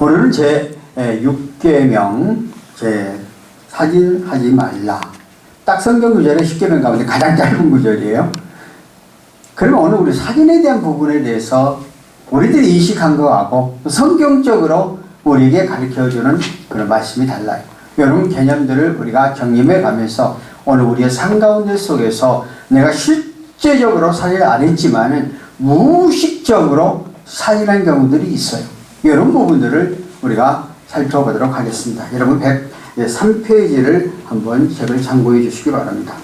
오늘은 제 6계명, 제 살인하지 말라. 딱 성경 구절의 10계명 가운데 가장 짧은 구절이에요. 그러면 오늘 우리 살인에 대한 부분에 대해서 우리들이 인식한 거하고 성경적으로 우리에게 가르쳐주는 그런 말씀이 달라요. 이런 개념들을 우리가 정립해 가면서 오늘 우리의 삶 가운데 속에서 내가 실제적으로 살인을 안 했지만은 무의식적으로 살인한 경우들이 있어요. 이런 부분들을 우리가 살펴보도록 하겠습니다. 여러분 103페이지를 한번 책을 참고해 주시기 바랍니다.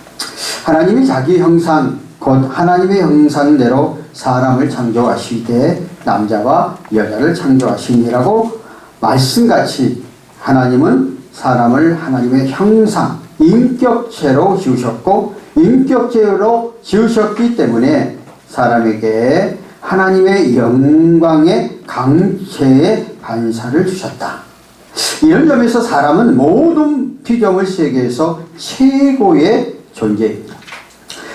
하나님이 자기 형상 곧 하나님의 형상대로 사람을 창조하시되 남자와 여자를 창조하시니라고 말씀같이 하나님은 사람을 하나님의 형상, 인격체로 지으셨고 인격체로 지으셨기 때문에 사람에게 하나님의 영광의 강체의 반사를 주셨다. 이런 점에서 사람은 모든 피조물 세계에서 최고의 존재입니다.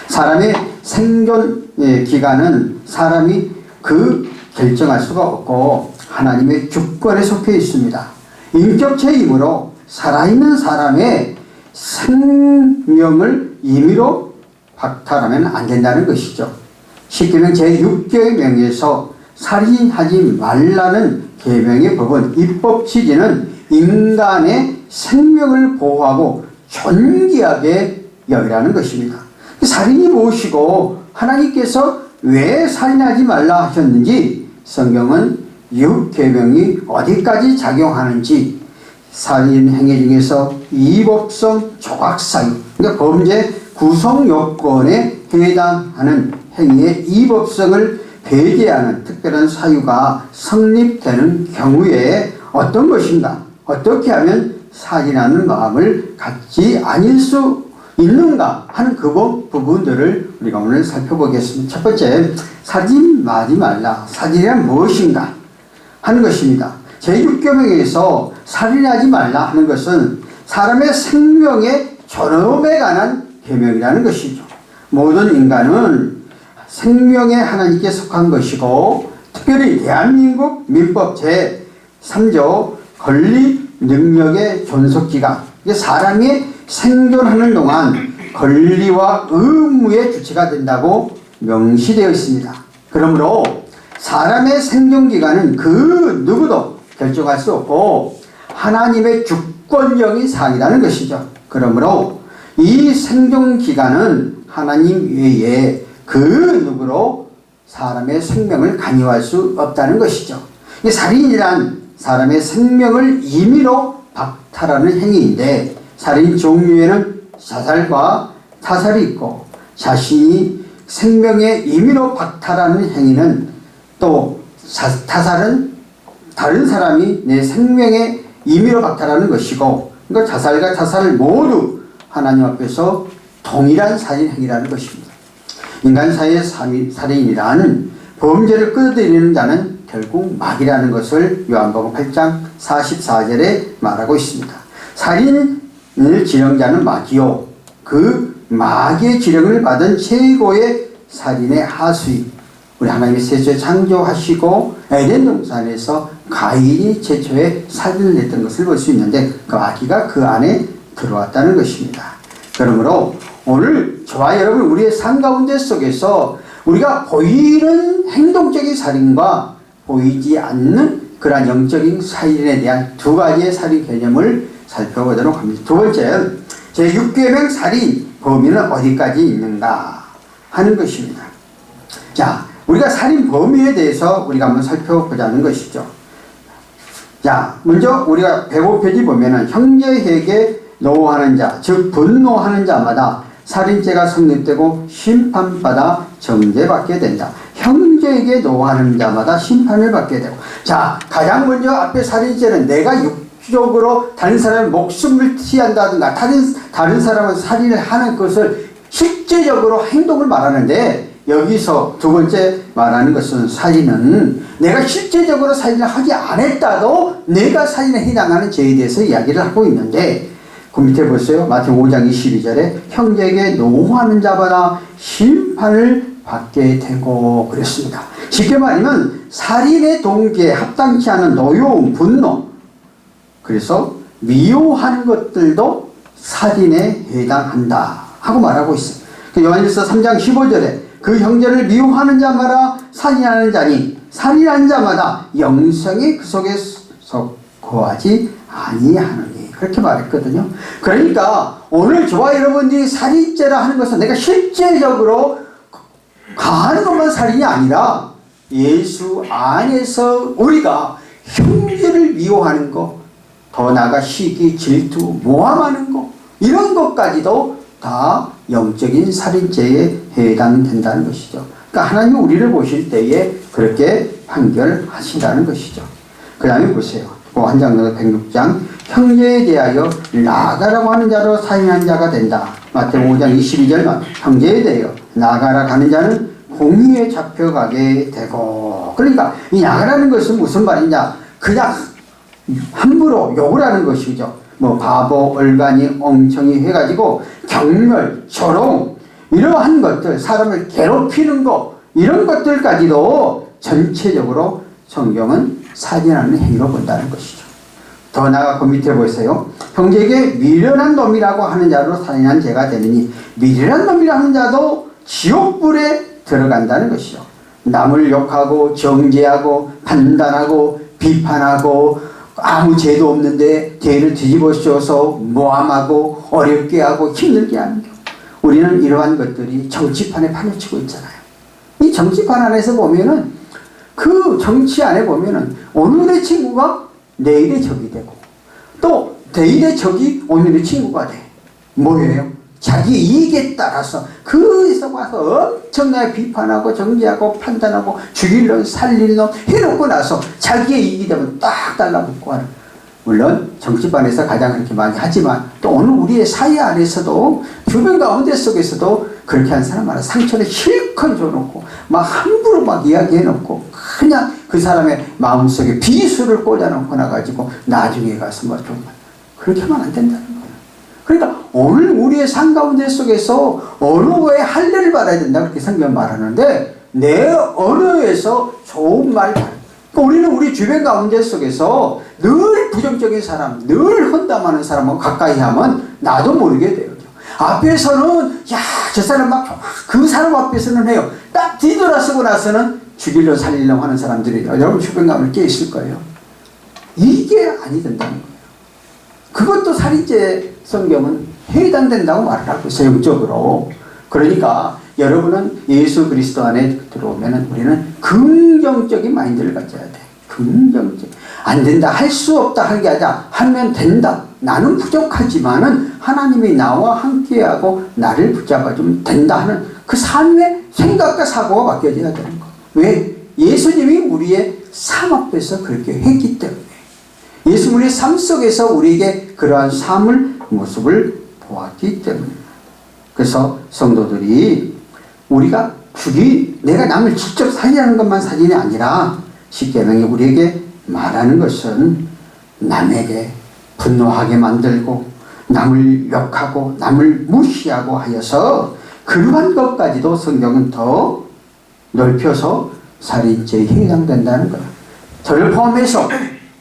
사람의 생존 기간은 사람이 결정할 수가 없고 하나님의 주권에 속해 있습니다. 인격체이므로 살아있는 사람의 생명을 임의로 박탈하면 안 된다는 것이죠. 10계명 제6계명에서 살인하지 말라는 계명의 법은 입법 취지는 인간의 생명을 보호하고 존귀하게 여기라는 것입니다. 살인이 무엇이고 하나님께서 왜 살인하지 말라 하셨는지 성경은 6계명이 어디까지 작용하는지 살인 행위 중에서 이법성 조각사유, 그러니까 범죄 구성 요건에 해당하는 행위의 이법성을 배제하는 특별한 사유가 성립되는 경우에 어떤 것인가, 어떻게 하면 살인하는 마음을 갖지 않을 수 있는가 하는 그 부분들을 우리가 오늘 살펴보겠습니다. 첫 번째, 살인하지 말라. 살인이란 무엇인가 하는 것입니다. 제6계명에서 살인하지 말라 하는 것은 사람의 생명의 존엄에 관한 계명이라는 것이죠. 모든 인간은 생명의 하나님께 속한 것이고 특별히 대한민국 민법 제3조 권리 능력의 존속기간, 사람이 생존하는 동안 권리와 의무의 주체가 된다고 명시되어 있습니다. 그러므로 사람의 생존기간은 그 누구도 결정할 수 없고 하나님의 주권적인 사항이라는 것이죠. 그러므로 이 생존기간은 하나님 외에 그 누구로 사람의 생명을 강요할 수 없다는 것이죠. 살인이란 사람의 생명을 임의로 박탈하는 행위인데 살인 종류에는 자살과 타살이 있고 자신이 생명의 임의로 박탈하는 행위는 또 타살은 다른 사람이 내 생명의 임의로 박탈하는 것이고 그러니까 자살과 타살을 모두 하나님 앞에서 동일한 살인 행위라는 것입니다. 인간 사이의 살인이란 범죄를 끌어들이는 자는 결국 마귀라는 것을 요한복음 8장 44절에 말하고 있습니다. 살인을 지령자는 마귀요 그 마귀의 지령을 받은 최고의 살인의 하수인 우리 하나님이 최초에 창조하시고 에덴 동산에서 가인이 최초에 살인을 냈던 것을 볼 수 있는데 그 마귀가 그 안에 들어왔다는 것입니다. 그러므로 오늘 저와 여러분 우리의 삶 가운데 속에서 우리가 보이는 행동적인 살인과 보이지 않는 그러한 영적인 살인에 대한 두 가지의 살인 개념을 살펴보도록 합니다. 두 번째, 제6계명 살인 범위는 어디까지 있는가 하는 것입니다. 자, 우리가 살인 범위에 대해서 우리가 한번 살펴보자는 것이죠. 자, 먼저 우리가 105페이지 보면은 형제에게 노하는 자, 즉 분노하는 자마다 살인죄가 성립되고 심판받아 정죄받게 된다. 형제에게 노하는 자마다 심판을 받게 되고. 자, 가장 먼저 앞에 살인죄는 내가 육적으로 다른 사람의 목숨을 취한다든가 다른 사람을 살인을 하는 것을 실제적으로 행동을 말하는데 여기서 두 번째 말하는 것은 살인은 내가 실제적으로 살인을 하지 않았다도 내가 살인에 해당하는 죄에 대해서 이야기를 하고 있는데 그 밑에 보세요. 마태복음 5장 22절에 형제에게 노하는 자마다 심판을 받게 되고 그랬습니다. 쉽게 말하면 살인의 동기에 합당치 않은 노여움, 분노, 그래서 미워하는 것들도 살인에 해당한다 하고 말하고 있어요. 요한일서 3장 15절에 그 형제를 미워하는 자마다 살인하는 자니 살인하는 자마다 영생이 그 속에서 거하지 아니하느니, 그렇게 말했거든요. 그러니까 오늘 저와 여러분들이 살인죄라 하는 것은 내가 실제적으로 가하는 것만 살인이 아니라 예수 안에서 우리가 형제를 미워하는 것, 더 나아가 시기, 질투, 모함하는 것, 이런 것까지도 다 영적인 살인죄에 해당된다는 것이죠. 그러니까 하나님은 우리를 보실 때에 그렇게 판결하신다는 것이죠. 그 다음에 보세요. 한장로 106장 형제에 대하여 나가라고 하는 자로 살인한 자가 된다. 마태복음 5장 22절 형제에 대하여 나가라 가는 자는 공의에 잡혀가게 되고, 그러니까 이 나가라는 것은 무슨 말이냐, 그냥 함부로 욕을 하는 것이죠. 뭐 바보, 얼간이, 엉청이 해가지고 경멸, 조롱, 이러한 것들, 사람을 괴롭히는 것, 이런 것들까지도 전체적으로 성경은 살인하는 행위로 본다는 것이죠. 더 나아가 그 밑에 보세요. 형제에게 미련한 놈이라고 하는 자로 살인한 죄가 되느니, 미련한 놈이라고 하는 자도 지옥불에 들어간다는 것이죠. 남을 욕하고 정죄하고 판단하고 비판하고 아무 죄도 없는데 죄를 뒤집어 씌워서 모함하고 어렵게 하고 힘들게 하는 것, 우리는 이러한 것들이 정치판에 판을 치고 있잖아요. 이 정치판 안에서 보면은, 그 정치 안에 보면은 오늘의 친구가 내일의 적이 되고, 또 내일의 적이 오늘의 친구가 돼. 뭐예요? 자기 이익에 따라서 그에서 와서 엄청나게 비판하고 정죄하고 판단하고 죽일 놈 살릴 놈 해놓고 나서 자기의 이익이 되면 딱 달라붙고 하는, 물론 정치판에서 가장 그렇게 많이 하지만 또 오늘 우리의 사회 안에서도 주변 가운데 속에서도 그렇게 한 사람 많아. 상처를 실컷 줘놓고 막 함부로 막 이야기해놓고 그냥 그 사람의 마음속에 비수를 꽂아놓고 나가지고 나중에 가서 뭐 좀 그렇게 하면 안 된다는 거예요. 그러니까 오늘 우리의 삶 가운데 속에서 언어의 할례를 받아야 된다, 그렇게 성경 말하는데, 내 언어에서 좋은 말, 그러니까 우리는 우리 주변 가운데 속에서 늘 부정적인 사람, 늘 헌담하는 사람하고 가까이 하면 나도 모르게 돼요. 앞에서는 야, 저 사람 막 그 사람 앞에서는 해요. 딱 뒤돌아서고 나서는 죽이려 살리려고 하는 사람들이 여러분 주변 가운데 꽤 있을 거예요. 이게 아니 된다는 거예요. 그것도 살인죄 성경은 해당된다고 말을 하고 있어요, 영적으로. 그러니까 여러분은 예수 그리스도 안에 들어오면 우리는 긍정적인 마인드를 가져야 돼. 긍정적. 안 된다, 할 수 없다 하는 게 아니라 하면 된다. 나는 부족하지만은 하나님이 나와 함께하고 나를 붙잡아주면 된다 하는 그 삶의 생각과 사고가 바뀌어져야 되는 거. 왜? 예수님이 우리의 삶 앞에서 그렇게 했기 때문에. 예수님의 삶 속에서 우리에게 그러한 삶을, 모습을 보았기 때문에. 그래서 성도들이 우리가 내가 남을 직접 살리는 것만 살인이 아니라 십계명이 우리에게 말하는 것은 남에게 분노하게 만들고 남을 욕하고 남을 무시하고 하여서 그러한 것까지도 성경은 더 넓혀서 살인죄에 해당된다는 거예요. 저를 포함해서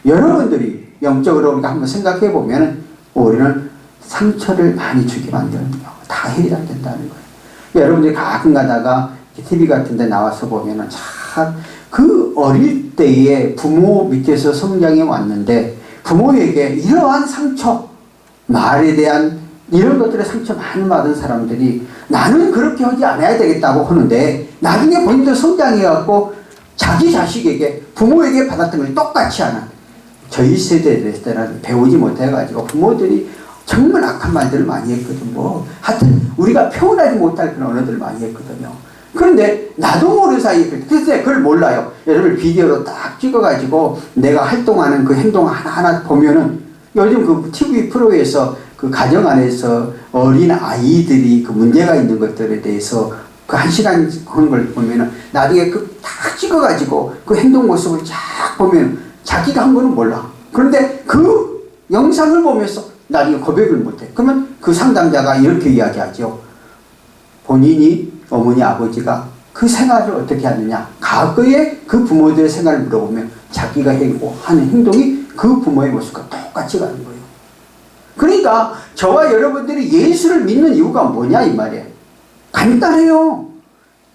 여러분들이 영적으로 우리가 한번 생각해 보면 우리는 상처를 많이 주게 만드는 거 다 해당된다는 거예요. 여러분들이 가끔 가다가 TV 같은 데 나와서 보면은 참 그 어릴 때에 부모 밑에서 성장해 왔는데 부모에게 이러한 상처, 말에 대한 이런 것들의 상처 많이 받은 사람들이 나는 그렇게 하지 않아야 되겠다고 하는데 나중에 본인도 성장해갖고 자기 자식에게 부모에게 받았던 걸 똑같이 하는, 저희 세대에 때는 배우지 못해가지고 부모들이 정말 악한 말들을 많이 했거든. 뭐 하여튼 우리가 표현하지 못할 그런 언어들을 많이 했거든요. 그런데 나도 모르는 사이에 그때 그걸 몰라요. 여러분 비디오로 딱 찍어가지고 내가 활동하는 그 행동 하나하나 보면은 요즘 그 TV 프로에서 그 가정 안에서 어린 아이들이 그 문제가 있는 것들에 대해서 그 1시간 하는 걸 보면은 나중에 그 딱 찍어가지고 그 행동 모습을 쫙 보면 자기가 한 거는 몰라. 그런데 그 영상을 보면서 나중에 고백을 못해. 그러면 그 상담자가 이렇게 이야기하죠. 본인이 어머니 아버지가 그 생활을 어떻게 하느냐? 과거의 그 부모들의 생활을 물어보면 자기가 하는 행동이 그 부모의 모습과 똑같이 가는 거예요. 그러니까 저와 여러분들이 예수를 믿는 이유가 뭐냐 이 말이에요. 간단해요.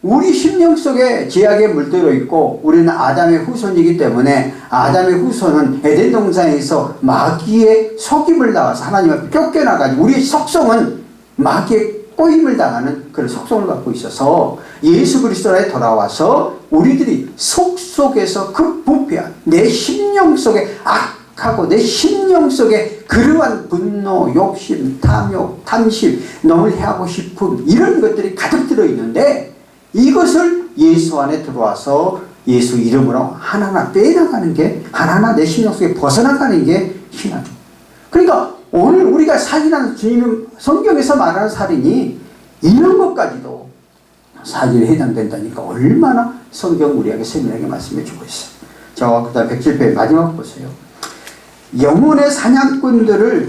우리 심령 속에 죄악에 물들어 있고 우리는 아담의 후손이기 때문에 아담의 후손은 에덴 동산에서 마귀의 속임을 당해서 하나님을 쫓겨나가지고 우리의 속성은 마귀의 꼬임을 당하는 그런 속성을 갖고 있어서 예수 그리스도에 돌아와서 우리들이 속에서 그 부패한 내 심령 속에 악하고 내 심령 속에 그러한 분노, 욕심, 탐욕, 탐심, 너무 해하고 싶음 이런 것들이 가득 들어있는데 이것을 예수 안에 들어와서 예수 이름으로 하나하나 빼나가는 게 하나하나 내 심령 속에 벗어나가는 게 신앙입니다. 그러니까 오늘 우리가 살인하는 주님 성경에서 말하는 살인이 이런 것까지도 살인에 해당된다니까 얼마나 성경 우리에게 세밀하게 말씀해 주고 있어요. 자, 그 다음 107페이지 마지막 보세요. 영혼의 사냥꾼들을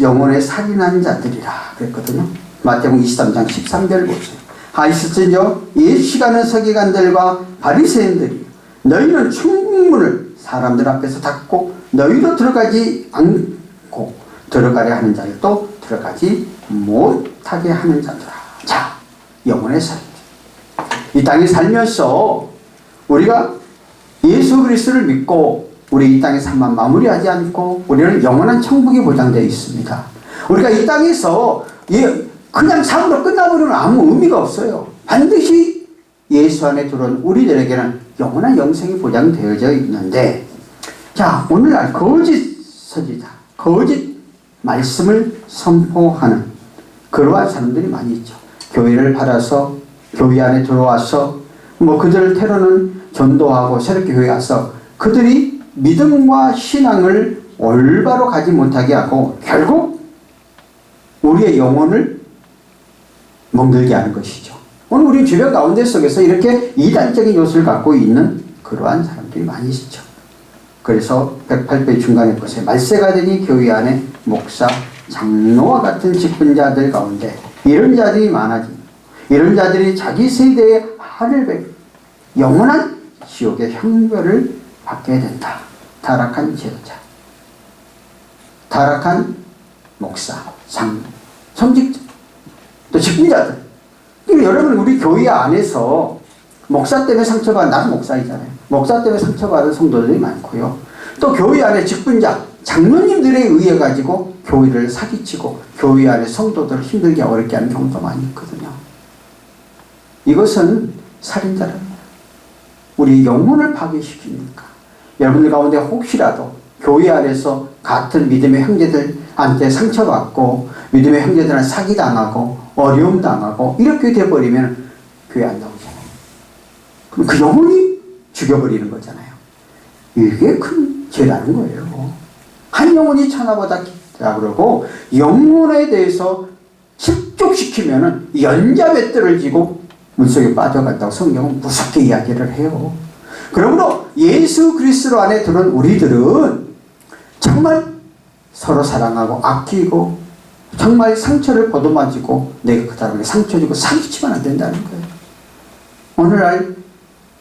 영혼의 살인하는 자들이라 그랬거든요. 마태복음 23장 13절 보세요. 하이스트죠. 옛 시간은 서기관들과 바리새인들이 너희는 충문을 사람들 앞에서 닫고 너희도 들어가지 않고 들어가려 하는 자들도 들어가지 못하게 하는 자들아. 자, 영혼의 삶. 이 땅에 살면서 우리가 예수 그리스도를 믿고 우리 이 땅의 삶만 마무리하지 않고 우리는 영원한 천국이 보장되어 있습니다. 우리가 이 땅에서 그냥 삶으로 끝나버리면 아무 의미가 없어요. 반드시 예수 안에 들어온 우리들에게는 영원한 영생이 보장되어져 있는데, 자, 오늘날 거짓 선지자, 거짓 말씀을 선포하는 그러한 사람들이 많이 있죠. 교회를 팔아서 교회 안에 들어와서 그들을 테러는 전도하고 새롭게 교회에 와서 그들이 믿음과 신앙을 올바로 가지 못하게 하고 결국 우리의 영혼을 멍들게 하는 것이죠. 오늘 우리 주변 가운데 속에서 이렇게 이단적인 요소를 갖고 있는 그러한 사람들이 많이 있죠. 그래서 108페이지 중간에 보세요. 말세가 되니 교회 안에 목사, 장로와 같은 직분자들 가운데 이런 자들이 많아집니다. 이런 자들이 자기 세대에 화를 베고 영원한 지옥의 형벌을 받게 된다. 타락한 제자, 타락한 목사, 장로, 성직자, 또 직분자들. 여러분 우리 교회 안에서 목사 때문에 상처받은, 나도 목사이잖아요. 목사 때문에 상처받은 성도들이 많고요. 또 교회 안에 직분자, 장로님들에 의해 가지고 교회를 사기치고 교회 안에 성도들을 힘들게 어렵게 하는 경우도 많이 있거든요. 이것은 살인자랍니다. 우리 영혼을 파괴시키니까. 여러분들 가운데 혹시라도 교회 안에서 같은 믿음의 형제들한테 상처받고 믿음의 형제들한테 사기당하고 어려움 당하고 이렇게 돼버리면 교회 안 나오잖아요. 그럼 그 영혼이 죽여버리는 거잖아요. 이게 큰 죄라는 거예요. 한 영혼이 천하보다 깊다 그러고 영혼에 대해서 실족시키면은 연자뱃들을 지고 물속에 빠져간다고 성경은 무섭게 이야기를 해요. 그러므로 예수 그리스도 안에 들은 우리들은 정말 서로 사랑하고 아끼고 정말 상처를 보듬어주고 내가 그 사람에게 상처 주고 사기치면 안 된다는 거예요. 오늘날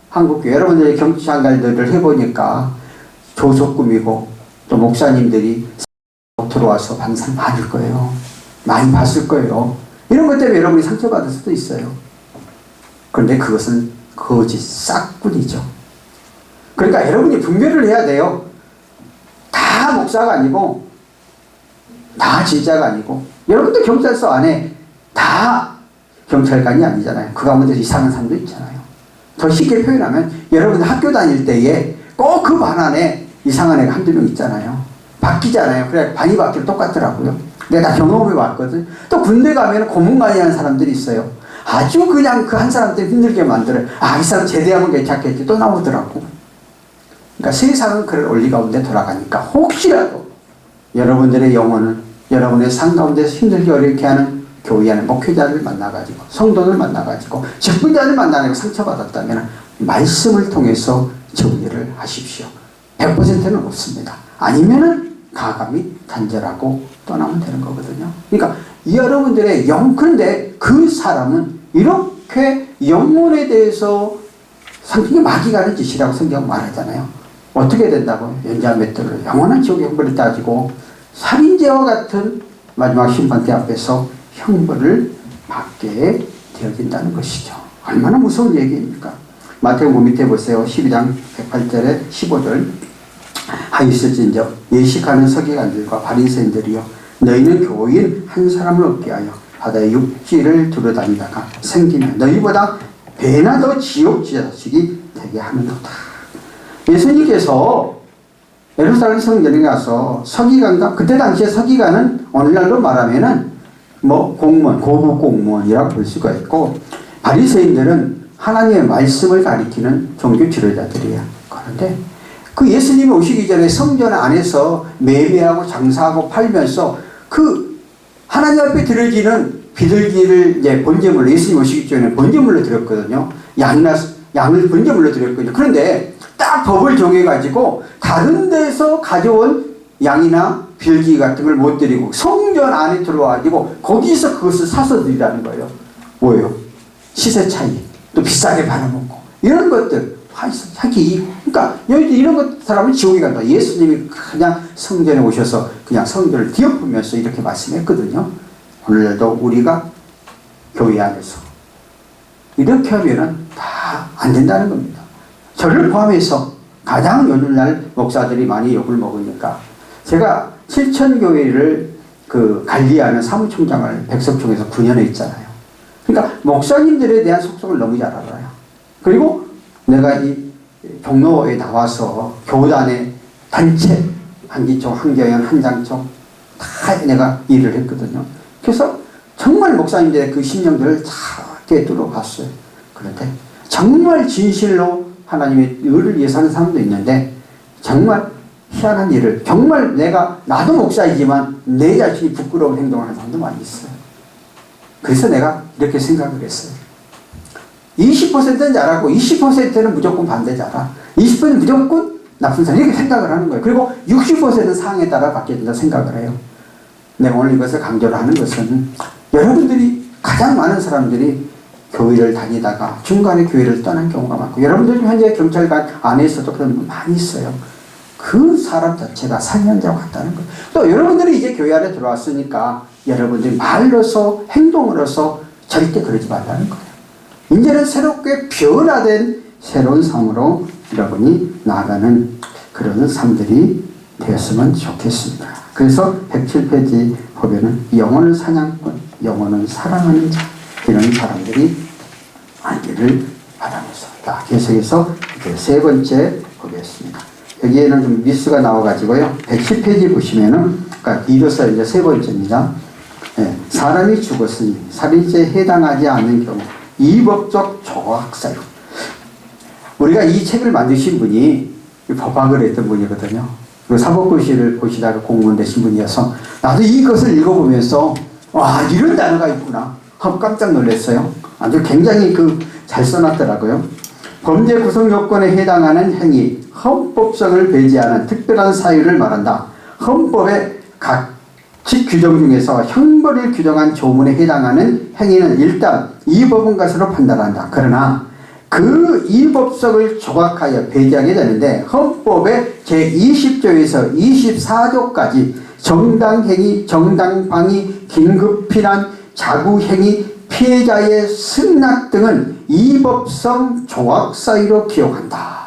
한국교회 여러분들의 경치장갈들을 해보니까 조속금이고 또 목사님들이 들어와서 방송 받을 거예요. 많이 봤을 거예요. 이런 것 때문에 여러분이 상처받을 수도 있어요. 그런데 그것은 거짓 싹뿐이죠. 그러니까 여러분이 분별을 해야 돼요. 다 목사가 아니고 다 진짜가 아니고 여러분도 경찰서 안에 다 경찰관이 아니잖아요. 그 가운데 이상한 사람도 있잖아요. 더 쉽게 표현하면 여러분 학교 다닐 때에 꼭 그 반 안에 이상한 애가 한두 명 있잖아요. 바뀌잖아요. 그래 반이 바뀌면 똑같더라고요. 내가 다 경험해 왔거든. 또 군대 가면 고문관이 하는 사람들이 있어요. 아주 그냥 그 한 사람 때문에 힘들게 만들어요. 아, 이 사람 제대하면 괜찮겠지. 또 나오더라고. 그러니까 세상은 그럴 원리 가운데 돌아가니까 혹시라도 여러분들의 영혼은 여러분의 삶 가운데서 힘들게 어렵게 하는 교회 안에 목회자를 만나가지고 성도를 만나가지고 직분자를 만나고 상처받았다면 말씀을 통해서 정리를 하십시오. 100%는 없습니다. 아니면은 가감히 단절하고 떠나면 되는 거거든요. 그러니까 여러분들의 그런데 그 사람은 이렇게 이렇게 영혼에 대해서 성경이 마귀가 하는 짓이라고 성경 말하잖아요. 어떻게 된다고요? 연자 맷돌을 영원한 지옥의 형벌을 따지고 살인죄와 같은 마지막 심판대 앞에서 형벌을 받게 되어진다는 것이죠. 얼마나 무서운 얘기입니까? 마태복음 밑에 보세요. 12장 108절에 15절. 하였을진저 예식하는 서기관들과 바리새인들이여 너희는 교인 한 사람을 얻게 하여 바다의 육지를 두루다니다가 생기면 너희보다 배나 더 지옥 자식이 되게 하는도다. 예수님께서 예루살렘 성전에 가서 서기관과, 그때 당시에 서기관은 오늘날로 말하면은 뭐 공무원, 고급 공무원이라고 볼 수가 있고, 바리새인들은 하나님의 말씀을 가리키는 종교 지도자들이에요. 그런데 그 예수님이 오시기 전에 성전 안에서 매매하고 장사하고 팔면서 그 하나님 앞에 드려지는 비둘기를 이제 번제물로, 예수님 오시기 전에 번제물로 드렸거든요. 양을 번제물로 드렸거든요. 그런데 딱 법을 정해가지고 다른 데서 가져온 양이나 비둘기 같은 걸 못 드리고 성전 안에 들어와가지고 거기서 그것을 사서 드리라는 거예요. 뭐예요? 시세 차이, 또 비싸게 팔아먹고 이런 것들. 그러니까 이런 것 사람은 지옥에 간다. 예수님이 그냥 성전에 오셔서 그냥 성전을 뒤엎으면서 이렇게 말씀했거든요. 오늘날도 우리가 교회 안에서 이렇게 하면은 다 안 된다는 겁니다. 저를 포함해서 가장 요즘날 목사들이 많이 욕을 먹으니까 제가 7천교회를 관리하는 사무총장을 백석총에서 9년을 했잖아요. 그러니까 목사님들에 대한 속성을 너무 잘 알아요. 그리고 내가 이 종로에 나와서 교단의 단체, 한기총, 한경연, 한장총 다 내가 일을 했거든요. 그래서 정말 목사님들의 그 심령들을 다 꿰뚫어 봤어요. 그런데 정말 진실로 하나님의 의를 위해 사는 사람도 있는데 정말 희한한 일을, 정말 나도 목사이지만 내 자신이 부끄러운 행동을 하는 사람도 많이 있어요. 그래서 내가 이렇게 생각을 했어요. 20%는 잘하고 20%는 무조건 반대자라. 20%는 무조건 나쁜 사람, 이렇게 생각을 하는 거예요. 그리고 60%는 상황에 따라 바뀌어야 된다 생각을 해요. 내가 오늘 이것을 강조를 하는 것은 여러분들이, 가장 많은 사람들이 교회를 다니다가 중간에 교회를 떠난 경우가 많고, 여러분들 현재 경찰관 안에서도 그런 분 많이 있어요. 그 사람 자체가 살인자와 같다는 거예요. 또 여러분들이 이제 교회 안에 들어왔으니까 여러분들이 말로서 행동으로서 절대 그러지 말라는 거예요. 이제는 새롭게 변화된 새로운 삶으로 여러분이 나아가는 그런 삶들이 되었으면 좋겠습니다. 그래서 107페이지 보면은 영혼은 사냥꾼, 영혼은 사랑하는 자, 이런 사람들이 알기를 바라면서. 계속해서 세 번째 보겠습니다. 여기에는 좀 미스가 나와가지고요. 110페이지 보시면은, 그러니까 이로써 이제 세 번째입니다. 사람이 죽었으니 살인죄에 해당하지 않는 경우 이법적 조각사유. 우리가 이 책을 만드신 분이 법학을 했던 분이거든요. 그리고 사법고시를 보시다가 공무원 되신 분이어서 나도 이것을 읽어보면서 와, 이런 단어가 있구나 하고 깜짝 놀랐어요. 아주 굉장히 잘 써놨더라고요. 범죄 구성 요건에 해당하는 행위, 헌법성을 배제하는 특별한 사유를 말한다. 헌법의 각 규정 중에서 형벌을 규정한 조문에 해당하는 행위는 일단 이법은 것으로 판단한다. 그러나 그 이법성을 조각하여 배제하게 되는데 헌법의 제20조에서 24조까지 정당행위, 정당방위, 긴급피난, 자구행위, 피해자의 승낙 등은 이법성 조각사유로 기용한다.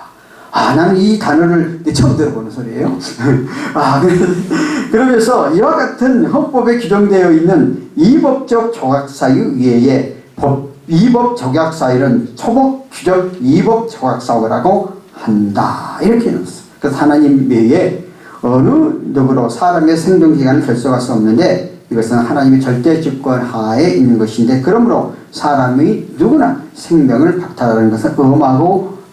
나는 이 단어를 처음 들어보는 소리예요. 그러면서 이와 같은 헌법에 규정되어 있는 이법적 조각사유 외에 이법 조각사유는 초법 규정 이법 조각사유라고 한다. 이렇게 넣었어. 그래서 하나님 외에 어느 누구로 사람의 생존기간을 결정할 수 없는데 이것은 하나님의 절대 주권 하에 있는 것인데, 그러므로 사람이 누구나 생명을 박탈하는 것은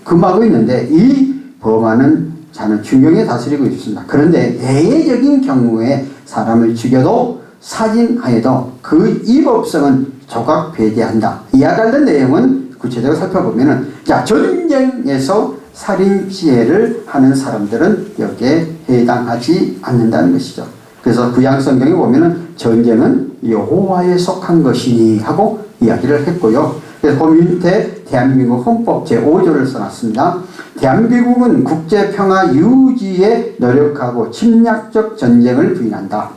금하고 있는데 이 범하는 자는 중경에 다스리고 있습니다. 그런데 예외적인 경우에 사람을 죽여도 살인하여도 그 이법성은 조각 배제한다. 이와 관련 내용은 구체적으로 살펴보면은, 전쟁에서 살인지혜를 하는 사람들은 여기에 해당하지 않는다는 것이죠. 그래서 구약 성경에 보면은 전쟁은 여호와에 속한 것이니 하고 이야기를 했고요. 그래서 그 밑에 대한민국 헌법 제5조를 써놨습니다. 대한민국은 국제평화 유지에 노력하고 침략적 전쟁을 부인한다.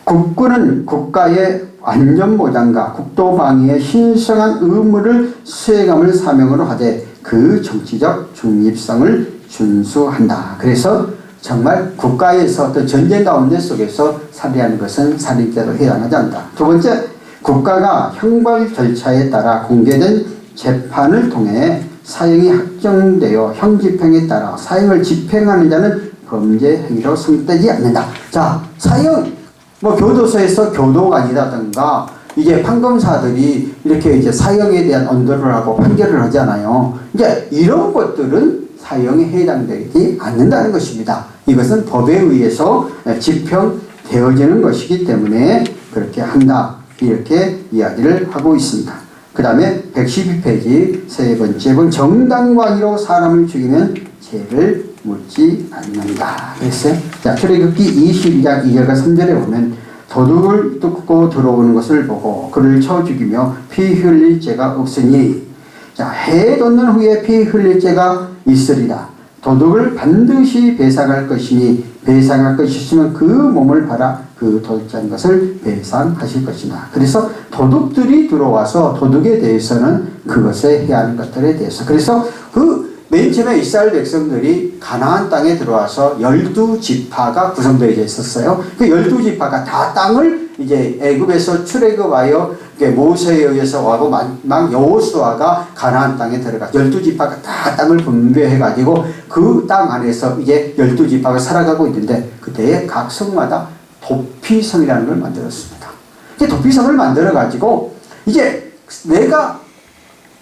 국군은 국가의 안전보장과 국토방위의 신성한 의무를 수행함을 사명으로 하되 그 정치적 중립성을 준수한다. 그래서 정말 국가에서 어떤 전쟁 가운데 속에서 살해하는 것은 살인죄로 해당하지 않는다. 두 번째, 국가가 형벌 절차에 따라 공개된 재판을 통해 사형이 확정되어 형집행에 따라 사형을 집행하는 자는 범죄 행위로 성립되지 않는다. 자, 사형, 교도소에서 교도관이라든가 이게 판검사들이 이렇게 이제 사형에 대한 언도를 하고 판결을 하잖아요. 이제 이런 것들은 사형에 해당되지 않는다는 것입니다. 이것은 법에 의해서 집행되어지는 것이기 때문에 그렇게 한다. 이렇게 이야기를 하고 있습니다. 그 다음에 112페이지 세 번째 본 정당방위로 사람을 죽이면 죄를 묻지 않는다. 그랬어요. 자, 출애굽기 22장 2절과 3절에 보면 도둑을 뜯고 들어오는 것을 보고 그를 쳐 죽이며 피 흘릴 죄가 없으니, 자, 해 돋는 후에 피 흘릴 죄가 있으리라. 도둑을 반드시 배상할 것이니 배상할 것이 있으면 그 몸을 팔아 그 도둑한 것을 배상하실 것이다. 그래서 도둑들이 들어와서 도둑에 대해서는 그것에 해야 하는 것들에 대해서, 그래서 그 맨 처음에 이스라엘 백성들이 가나안 땅에 들어와서 12지파가 구성되어 있었어요. 그 12지파가 다 땅을 이제 애굽에서 출애굽하여 모세에 의해서 와고 막 여호수아가 가나안 땅에 들어가 12지파가 다 땅을 분배해가지고 그 땅 안에서 이제 12지파가 살아가고 있는데, 그때에 각 성마다 도피성이라는 걸 만들었습니다. 이제 도피성을 만들어가지고 이제 내가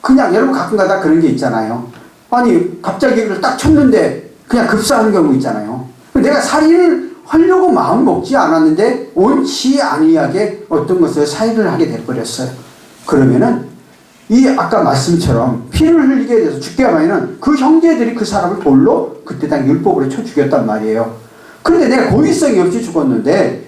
그냥 여러분 가끔가다 그런 게 있잖아요. 아니 갑자기 이걸 딱 쳤는데 그냥 급사하는 경우 있잖아요. 내가 살인을 하려고 마음 먹지 않았는데 원치 아니하게 어떤 것을 살인을 하게 돼버렸어요. 그러면은 이 아까 말씀처럼 피를 흘리게 돼서 죽게 하면은 그 형제들이 그 사람을 돌로 그때 당 율법으로 쳐 죽였단 말이에요. 그런데 내가 고의성이 없이 죽었는데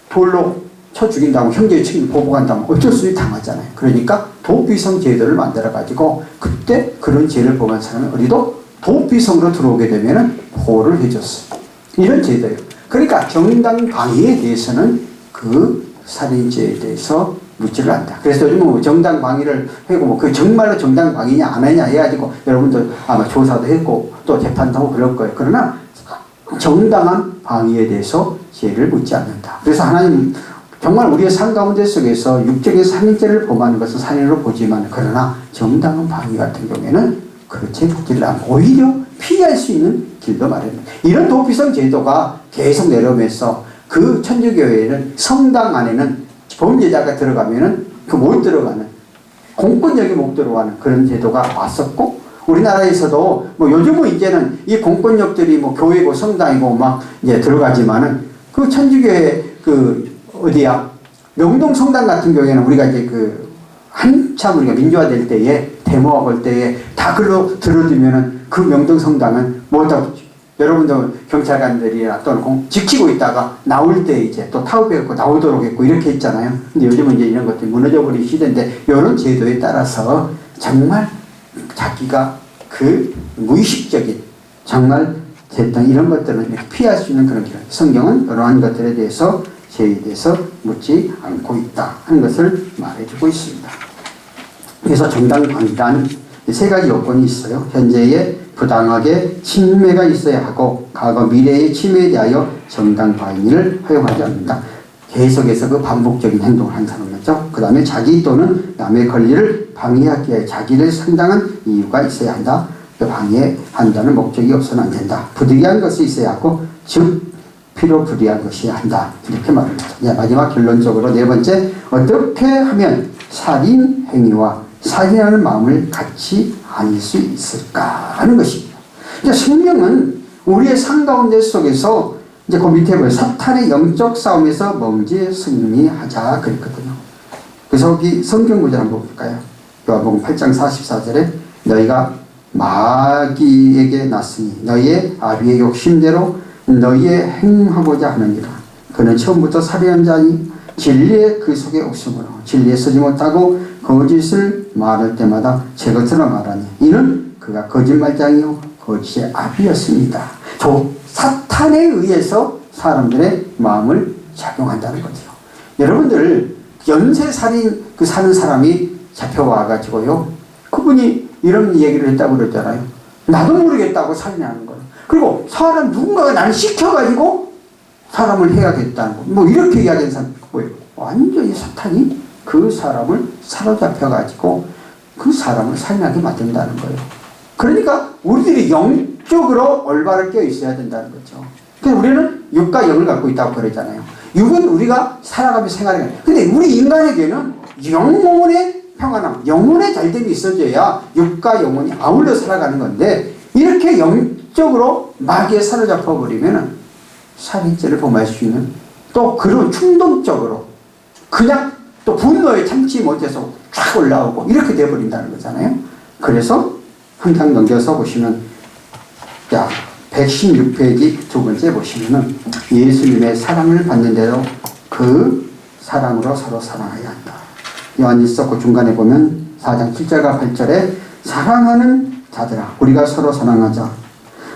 돌로 쳐 죽인다고 형제의 책임을 보복한다면 어쩔 수 없이 당하잖아요. 그러니까 도피성 제도를 만들어가지고 그때 그런 죄를 범한 사람은 어디도 도피성으로 들어오게 되면 보호를 해줬어요. 이런 제도예요. 그러니까 정당 방위에 대해서는 그 살인죄에 대해서 묻지를 않다. 그래서 요즘은 정당 방위를 하고 그 정말로 정당 방위냐 안 하냐 해가지고 여러분들 아마 조사도 했고 또 재판도 하고 그럴 거예요. 그러나 정당한 방위에 대해서 죄를 묻지 않는다. 그래서 하나님 정말 우리의 삶 가운데 속에서 육적인 살인죄를 범하는 것은 살인으로 보지만, 그러나 정당한 방위 같은 경우에는 그렇게 묻지를 않고 오히려 피할 수 있는 길도 마련합니다. 이런 도피성 제도가 계속 내려오면서 그 천주교회에는 성당 안에는 범죄자가 들어가면은 그 못 들어가는, 공권력이 못 들어가는 그런 제도가 왔었고, 우리나라에서도 요즘은 이제는 이 공권력들이 교회고 성당이고 막 이제 들어가지만은 그 천주교회 어디야? 명동 성당 같은 경우에는 우리가 이제 한참 우리가 민주화될 때에 데모가 올 때에 다 글로 들어두면은 그 명동 성당은 여러분도 경찰관들이나 또는 지키고 있다가 나올 때 이제 또 타협해갖고 나오도록 했고 이렇게 했잖아요. 근데 요즘은 이제 이런 것들이 무너져버린 시대인데, 이런 제도에 따라서 정말 자기가 그 무의식적인 정말 됐던 이런 것들은 피할 수 있는 그런 길. 성경은 이러한 것들에 대해서 죄에 대해서 묻지 않고 있다 하는 것을 말해주고 있습니다. 그래서 정당 방위란 세 가지 요건이 있어요. 현재의 부당하게 침해가 있어야 하고 과거 미래의 침해에 대하여 정당 방위를 허용하지 않는다. 계속해서 그 반복적인 행동을 한 사람이죠. 그 다음에 자기 또는 남의 권리를 방해하기 위해 자기를 상당한 이유가 있어야 한다. 방해한다는 목적이 없어는 안 된다. 부득이한 것이 있어야 하고 즉 필요 부리한 것이어야 한다. 이렇게 말합니다. 마지막 결론적으로 네 번째, 어떻게 하면 살인 행위와 살인하는 마음을 같이 아닐 수 있을까 하는 것입니다. 성경은 우리의 삶 가운데 속에서 이제 그 밑에 보면 사탄의 영적 싸움에서 범죄 승리하자 그랬거든요. 그래서 여기 성경 구절 한번 볼까요? 요한복음 8장 44절에 너희가 마귀에게 났으니 너희의 아비의 욕심대로 너희의 행하고자 하느니라. 그는 처음부터 살인한 자니 진리의 그 속에 없으므로 진리에 서지 못하고 거짓을 말할 때마다 제 것으로 말하니 이는 그가 거짓말장이요 거짓의 아비였습니다. 사탄에 의해서 사람들의 마음을 작용한다는 거죠. 여러분들 연쇄살인 사는 사람이 잡혀와가지고요, 그분이 이런 얘기를 했다고 그랬잖아요. 나도 모르겠다고 살인하는 거예요. 그리고 누군가가 나를 시켜가지고 사람을 해야겠다는 거, 뭐 이렇게 이야기하는 사람이 뭐예요? 완전히 사탄이 그 사람을 사로잡혀가지고 그 사람을 살인하게 만든다는 거예요. 그러니까 우리들이 영적으로 올바르게 깨어 있어야 된다는 거죠. 그래서 우리는 육과 영을 갖고 있다고 그러잖아요. 육은 우리가 살아가며 생활해요. 근데 우리 인간에게는 영혼의 평안함, 영혼의 잘됨이 있어져야 육과 영혼이 아울러 살아가는 건데, 이렇게 영적으로 마귀에 사로잡혀 버리면 살인죄를 범할 수 있는, 또 그런 충동적으로 그냥 또 분노에 참지 못해서 쫙 올라오고 이렇게 돼버린다는 거잖아요. 그래서 한 장 넘겨서 보시면, 자 116페이지 두 번째 보시면은 예수님의 사랑을 받는 대로 그 사랑으로 서로 사랑해야 한다. 요한일서 그 중간에 보면 4장 7절과 8절에 사랑하는 자들아 우리가 서로 사랑하자.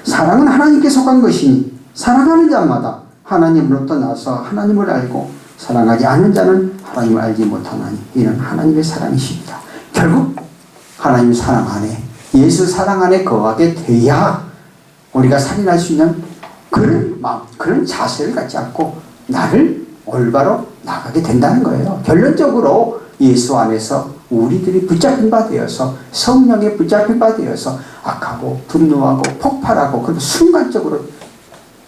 사랑은 하나님께 속한 것이니 사랑하는 자마다 하나님으로부터 나서 하나님을 알고 사랑하지 않는 자는 하나님을 알지 못하나니 이는 하나님의 사랑이십니다. 결국 하나님 사랑 안에, 예수 사랑 안에 거하게 돼야 우리가 살인할 수 있는 그런 마음, 그런 자세를 갖지 않고 나를 올바로 나가게 된다는 거예요. 결론적으로 예수 안에서 우리들이 붙잡힌 바 되어서, 성령에 붙잡힌 바 되어서 악하고 분노하고 폭발하고, 그리고 순간적으로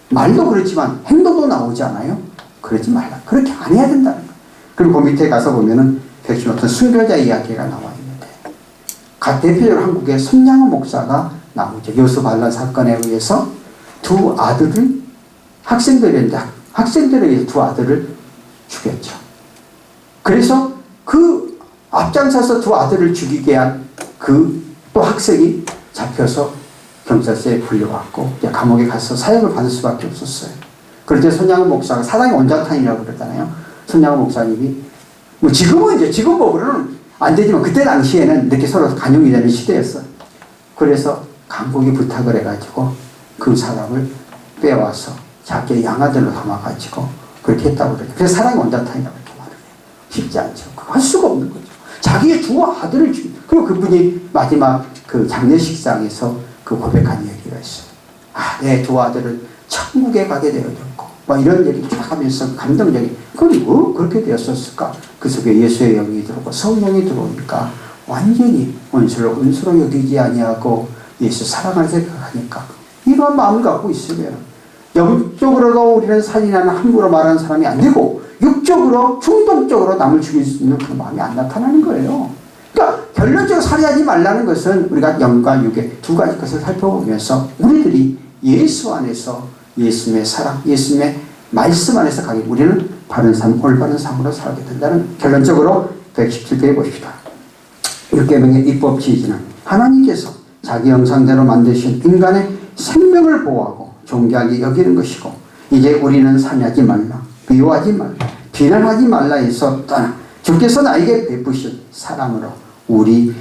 말도 그렇지만 행동도 나오지 않아요? 그러지 말라. 그렇게 안 해야 된다는 거예요. 그리고 그 밑에 가서 보면은 백신 어떤 순교자 이야기가 나와 있는데, 대표적으로 한국의 손양호 목사가 나오죠. 여수 반란 사건에 의해서 두 아들을, 학생들인데 학생들에 의해서 두 아들을 죽였죠. 그래서 그 앞장서서 두 아들을 죽이게 한 그 또 학생이 잡혀서 경찰서에 불려왔고 감옥에 가서 사형을 받을 수밖에 없었어요. 그럴 때 손양호 목사가, 사랑의 온전탄이라고 그러잖아요. 손양호 목사님이 뭐 지금은 이제 지금 법으로는 안 되지만 그때 당시에는 이렇게 서로 간용이 되는 시대였어요. 그래서 강국이 부탁을 해가지고 그 사람을 빼와서 자기의 양아들로 담아가지고 그렇게 했다고 그래요. 그래서 사랑의 온전탄이라고 이렇게 말을 해요. 쉽지 않죠. 그거 할 수가 없는 거죠. 자기의 두 아들을 그리고 그분이 마지막 그 장례식장에서 그 고백한 얘기가 있어요. 내 두 아들을 천국에 가게 되어졌고, 뭐 이런 얘기를 쫙 하면서 감동적인, 그게 뭐 그렇게 되었었을까? 그 속에 예수의 영이 들어오고 성령이 들어오니까 완전히 은수로 여기지 아니하고 예수 사랑을 생각하니까 이러한 마음을 갖고 있으면 영적으로도 우리는 살인하는 함부로 말하는 사람이 안 되고, 육적으로 충동적으로 남을 죽일 수 있는 그런 마음이 안 나타나는 거예요. 그러니까 결론적으로 살인하지 말라는 것은 우리가 영과 육의 두 가지 것을 살펴보면서 우리들이 예수 안에서, 예수님의 사랑, 예수님의 말씀 안에서 가게, 우리는 바른 삶, 올바른 삶으로 살게 된다는, 결론적으로 117페이지 보십시다. 율계명의 입법 취지는 하나님께서 자기 형상대로 만드신 인간의 생명을 보호하고 존귀하게 여기는 것이고, 이제 우리는 살인하지 말라, 미워하지 말라, 비난하지 말라에서 떠나 주께서 나에게 베푸신 사랑으로 우리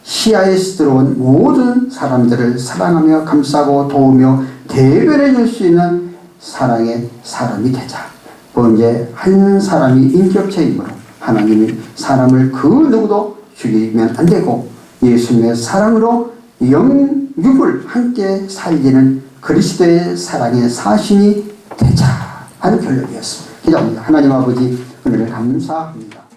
시야에서 들어온 모든 사람들을 사랑하며 감싸고 도우며 대변해 줄 수 있는 사랑의 사람이 되자. 번제 한 사람이 인격체이므로 하나님이 사람을 그 누구도 죽이면 안 되고 예수님의 사랑으로 영육을 함께 살리는 그리스도의 사랑의 사신이 되자 하는 결론이었습니다. 기도합니다. 하나님 아버지, 은혜를 감사합니다.